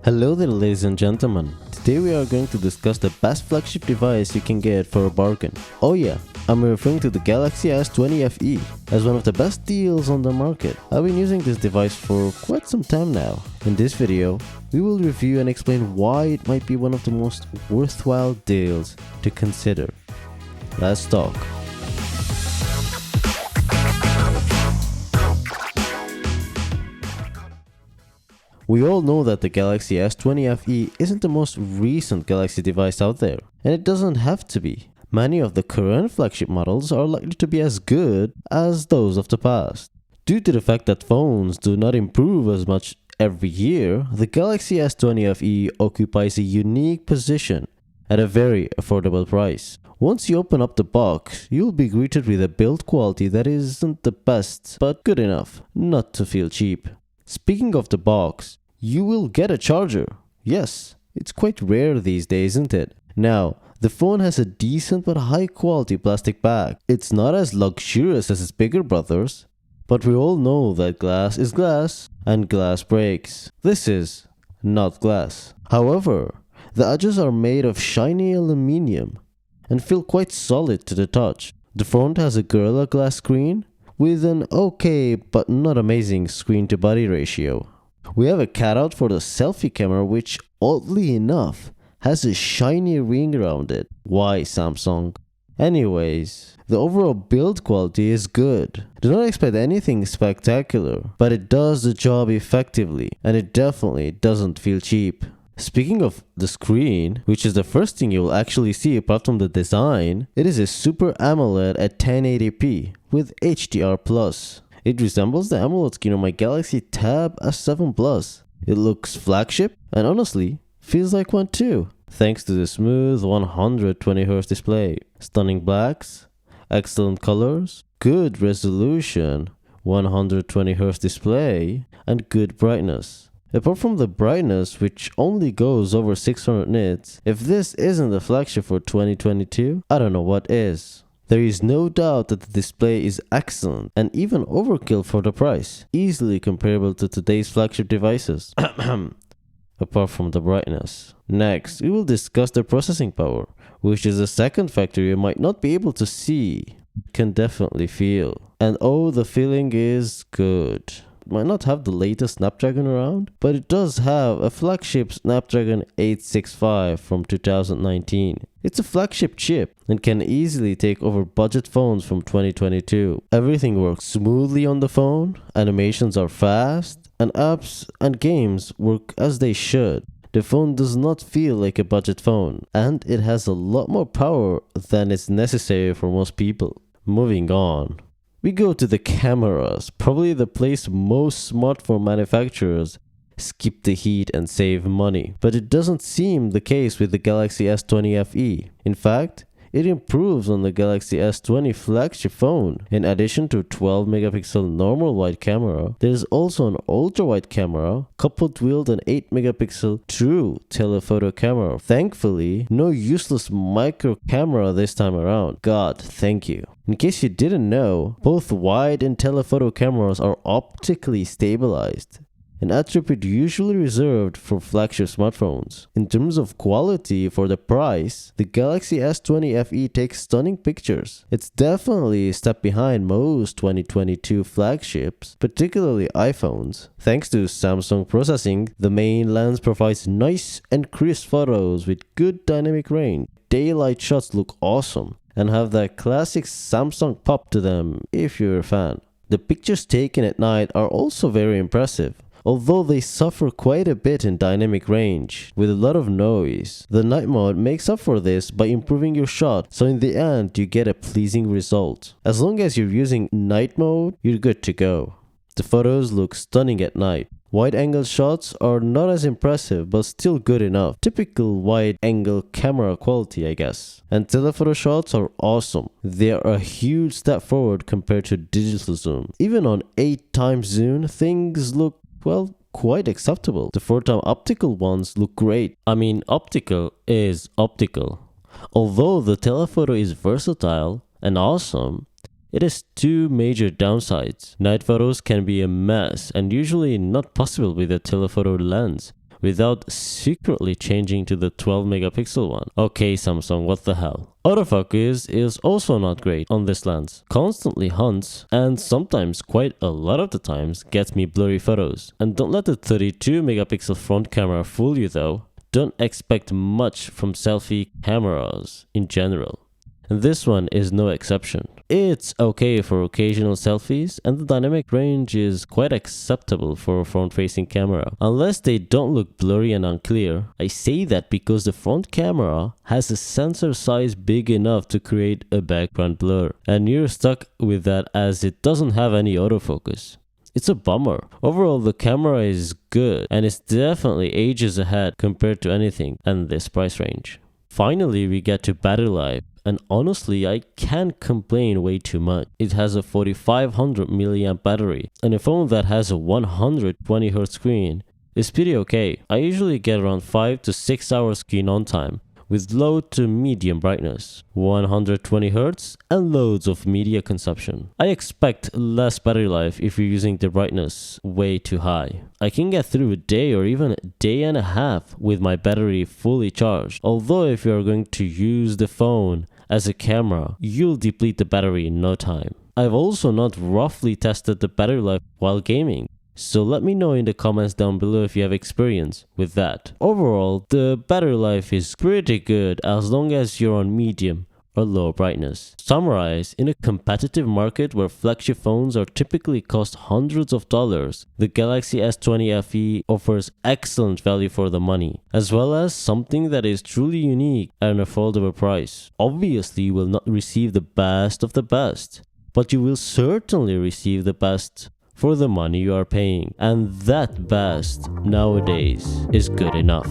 Hello there ladies and gentlemen. Today we are going to discuss the best flagship device you can get for a bargain. Oh yeah, I'm referring to the Galaxy S20 FE as one of the best deals on the market. I've been using this device for quite some time now. In this video, we will review and explain why it might be one of the most worthwhile deals to consider. Let's talk. We all know that the Galaxy S20 FE isn't the most recent Galaxy device out there, and it doesn't have to be. Many of the current flagship models are likely to be as good as those of the past. Due to the fact that phones do not improve as much every year, the Galaxy S20 FE occupies a unique position at a very affordable price. Once you open up the box, you'll be greeted with a build quality that isn't the best, but good enough not to feel cheap. Speaking of the box, you will get a charger. Yes, it's quite rare these days, isn't it? Now, the phone has a decent but high quality plastic bag. It's not as luxurious as its bigger brothers, but we all know that glass is glass and glass breaks. This is not glass. However, the edges are made of shiny aluminum and feel quite solid to the touch. The front has a Gorilla Glass screen with an okay but not amazing screen to body ratio. We have a cutout for the selfie camera, which oddly enough has a shiny ring around it. Why, Samsung? Anyways, the overall build quality is good. Do not expect anything spectacular, but it does the job effectively, and it definitely doesn't feel cheap. Speaking of the screen, which is the first thing you will actually see apart from the design, it is a Super AMOLED at 1080p with HDR+. It resembles the AMOLED screen on my Galaxy Tab S7 Plus. It looks flagship and honestly feels like one too, thanks to the smooth 120Hz display, stunning blacks, excellent colors, good resolution, 120Hz display, and good brightness. Apart from the brightness, which only goes over 600 nits, if this isn't the flagship for 2022, I don't know what is. There is no doubt that the display is excellent and even overkill for the price, easily comparable to today's flagship devices. Apart from the brightness. Next, we will discuss the processing power, which is a second factor you might not be able to see, can definitely feel. And oh, the feeling is good. Might not have the latest Snapdragon around, but it does have a flagship Snapdragon 865 from 2019. It's a flagship chip and can easily take over budget phones from 2022. Everything works smoothly on the phone, animations are fast, and apps and games work as they should. The phone does not feel like a budget phone, and it has a lot more power than is necessary for most people. Moving on. We go to the cameras, probably the place most smartphone manufacturers skip the heat and save money. But it doesn't seem the case with the Galaxy S20 FE. In fact, it improves on the Galaxy S20 flagship phone. In addition to 12 megapixel normal wide camera, there is also an ultra wide camera coupled with an 8 megapixel true telephoto camera. Thankfully, no useless micro camera this time around. God, thank you. In case you didn't know, both wide and telephoto cameras are optically stabilized, an attribute usually reserved for flagship smartphones. In terms of quality for the price, the Galaxy S20 FE takes stunning pictures. It's definitely a step behind most 2022 flagships, particularly iPhones. Thanks to Samsung processing, the main lens provides nice and crisp photos with good dynamic range. Daylight shots look awesome and have that classic Samsung pop to them if you're a fan. The pictures taken at night are also very impressive, although they suffer quite a bit in dynamic range with a lot of noise. The night mode makes up for this by improving your shot, so in the end you get a pleasing result. As long as you're using night mode, you're good to go. The photos look stunning at night. Wide-angle shots are not as impressive but still good enough. Typical wide-angle camera quality, I guess. And telephoto shots are awesome. They are a huge step forward compared to digital zoom. Even on 8x zoom, things look, well, quite acceptable. The 4x optical ones look great. I mean, optical is optical. Although the telephoto is versatile and awesome, it has two major downsides. Night photos can be a mess and usually not possible with a telephoto lens, without secretly changing to the 12 megapixel one. Okay, Samsung, what the hell? Autofocus is also not great on this lens. Constantly hunts, and sometimes, quite a lot of the times, gets me blurry photos. And don't let the 32 megapixel front camera fool you though. Don't expect much from selfie cameras in general. And this one is no exception. It's okay for occasional selfies, and the dynamic range is quite acceptable for a front-facing camera, unless they don't look blurry and unclear. I say that because the front camera has a sensor size big enough to create a background blur, and you're stuck with that as it doesn't have any autofocus. It's a bummer. Overall, the camera is good, and it's definitely ages ahead compared to anything in this price range. Finally, we get to battery life. And honestly, I can't complain way too much. It has a 4500 mAh battery, and a phone that has a 120Hz screen is pretty okay. I usually get around 5 to 6 hours screen on time, with low to medium brightness, 120Hz, and loads of media consumption. I expect less battery life if you're using the brightness way too high. I can get through a day or even a day and a half with my battery fully charged, although if you're going to use the phone as a camera, you'll deplete the battery in no time. I've also not roughly tested the battery life while gaming, so let me know in the comments down below if you have experience with that. Overall, the battery life is pretty good as long as you're on medium or low brightness. Summarize, in a competitive market where flagship phones are typically cost hundreds of dollars, the Galaxy S20 FE offers excellent value for the money, as well as something that is truly unique at an affordable price. Obviously, you will not receive the best of the best, but you will certainly receive the best for the money you are paying, and that best nowadays is good enough.